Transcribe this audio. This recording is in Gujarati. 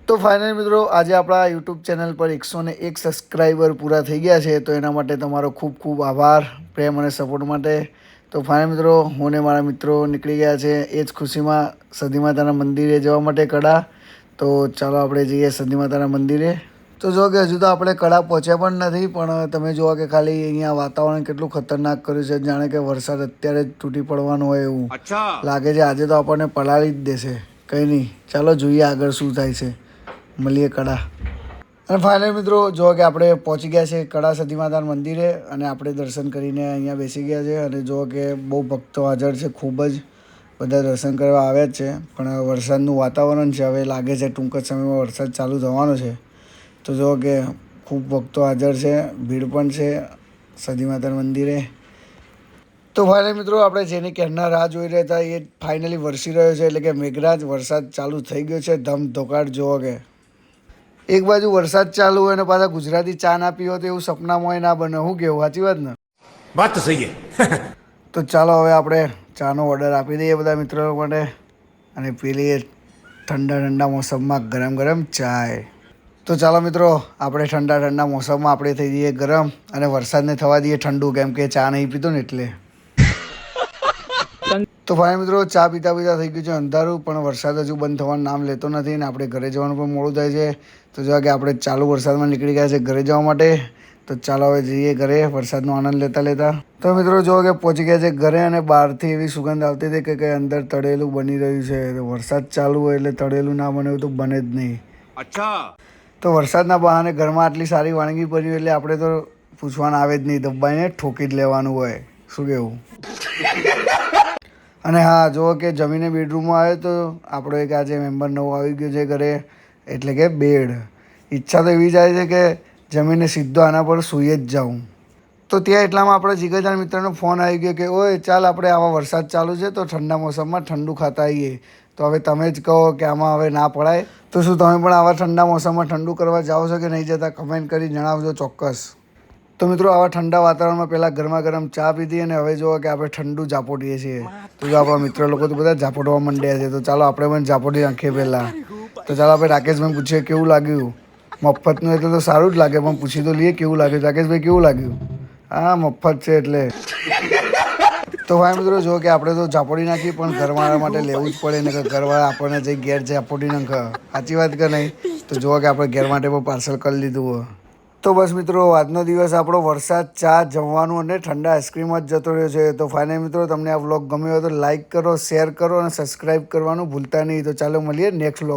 તો ફાઇનલ મિત્રો આજે આપણા યુટ્યુબ ચેનલ પર 101 સબસ્ક્રાઈબર પૂરા થઈ ગયા છે, તો એના માટે તમારો ખૂબ ખૂબ આભાર પ્રેમ અને સપોર્ટ માટે. તો ફાઇનલ મિત્રો હું ને મારા મિત્રો નીકળી ગયા છે એ જ ખુશીમાં સતી માતાના મંદિરે જવા માટે કડા. તો ચાલો આપણે જઈએ સતી માતાના મંદિરે. તો જો કે હજુ તો આપણે કડા પહોંચ્યા પણ નથી, પણ તમે જુઓ કે ખાલી અહીંયા વાતાવરણ કેટલું ખતરનાક કર્યું છે, જાણે કે વરસાદ અત્યારે જ તૂટી પડવાનો હોય એવું લાગે છે. આજે તો આપણને પલાળી જ દેશે. કંઈ નહીં, ચાલો જોઈએ આગળ શું થાય છે. મળીએ કડા. અને ફાઇનલ મિત્રો જો કે આપણે પહોંચી ગયા છે કડા સતી માતાના મંદિરે, અને આપણે દર્શન કરીને અહીંયા બેસી ગયા છે. અને જો કે બહુ ભક્તો હાજર છે, ખૂબ જ બધા દર્શન કરવા આવ્યા જ છે. પણ વરસાદનું વાતાવરણ છે, હવે લાગે છે ટૂંક જ સમયમાં વરસાદ ચાલુ થવાનો છે. તો જો કે ખૂબ ભક્તો હાજર છે, ભીડ પણ છે સતી માતાના મંદિરે. તો ફાઇનલ મિત્રો આપણે જેની ક્યારના રાહ જોઈ રહ્યા હતા એ ફાઇનલી વરસી રહ્યો છે, એટલે કે મેઘરાજ વરસાદ ચાલુ થઈ ગયો છે ધમધોકાટ. જોવો કે એક બાજુ વરસાદ ચાલુ હોય અને પાછા ગુજરાતી ચા ના પીવો તો એવું સપનામાં ના બને. શું કેવું, સાચી વાત ને? વાત તો સહી છે. તો ચાલો હવે આપણે ચાનો ઓર્ડર આપી દઈએ બધા મિત્રો માટે, અને પી લઈએ ઠંડા ઠંડા મોસમમાં ગરમ ગરમ ચાય. તો ચાલો મિત્રો આપણે ઠંડા ઠંડા મોસમમાં આપણે થઈ જઈએ ગરમ, અને વરસાદને થવા દઈએ ઠંડુ, કેમ કે ચા નહીં પીતો ને એટલે. તો ફાઇનલ મિત્રો ચા પીતા પીતા થઈ ગયું છે અંધારું, પણ વરસાદ હજુ બંધ થવાનું નામ લેતો નથી, ને આપણે ઘરે જવાનું પણ મોડું થાય છે. તો જો કે આપણે ચાલુ વરસાદમાં નીકળી ગયા છે ઘરે જવા માટે. તો ચાલો હવે જઈએ ઘરે વરસાદનો આનંદ લેતા લેતા. તો મિત્રો જો કે પહોંચી ગયા છે ઘરે, અને બહારથી એવી સુગંધ આવતી હતી કે કંઈ અંદર તળેલું બની રહ્યું છે. તો વરસાદ ચાલુ હોય એટલે તળેલું ના બને એવું તો બને જ નહીં. અચ્છા. તો વરસાદના બહાને ઘરમાં આટલી સારી વાનગી બની એટલે આપણે તો પૂછવાના આવે જ નહીં, દબાઈને ઠોકી જ લેવાનું હોય. શું કેવું? અને હા જુઓ કે જમીને બેડરૂમમાં આવ્યો તો આપણો એક આજે મેમ્બર નવો આવી ગયો છે ઘરે, એટલે કે બેડ. ઈચ્છા તો એવી જાય છે કે જમીને સીધો આના પર સૂઈ જ જાઉં. તો ત્યાં એટલામાં આપણા જીગરજાન મિત્રનો ફોન આવી ગયો કે ઓય ચાલ આપણે આવા વરસાદ ચાલુ છે તો ઠંડા મોસમમાં ઠંડુ ખાતા આવીએ. તો હવે તમે જ કહો કે આમાં હવે ના પડાય. તો શું તમે પણ આવા ઠંડા મોસમમાં ઠંડુ કરવા જાઓ છો કે નહીં જતા? કમેન્ટ કરી જણાવજો ચોક્કસ. તો મિત્રો આવા ઠંડા વાતાવરણમાં પહેલાં ગરમા ગરમ ચા પીધી, અને હવે જુઓ કે આપણે ઠંડુ ઝાપોટીએ છીએ. તો જો આપણા મિત્ર લોકો તો બધા ઝાપોટવા માંડ્યા છે. તો ચાલો આપણે પણ ઝાપોટી નાખીએ પહેલાં. તો ચાલો આપણે રાકેશભાઈ પૂછીએ કેવું લાગ્યું. મફતનું એટલે તો સારું જ લાગે, પણ પૂછી તો લઈએ કેવું લાગ્યું. રાકેશભાઈ કેવું લાગ્યું? હા મફત છે એટલે. તો ભાઈ મિત્રો જો કે આપણે તો ઝાપોટી નાખી, પણ ઘરવાળા માટે લેવું જ પડે ને, કે ઘરવાળા આપણને જઈ ઘેર ઝાપોટી નાખે. સાચી વાત કે નહીં? તો જુઓ કે આપણે ઘેર માટે પણ પાર્સલ કરી લીધું હોય. તો બસ મિત્રો આજનો દિવસ આપણો વરસાદ, ચા, જમવાનું અને ઠંડા આઈસ્ક્રીમ જ જતો રહ્યો છે. તો ફાઇનલ મિત્રો તમને આ વ્લોગ ગમ્યો હોય તો લાઇક કરો, શેર કરો અને સબસ્ક્રાઈબ કરવાનું ભૂલતા નહીં. તો ચાલો મળીએ નેક્સ્ટ વ્લોગ.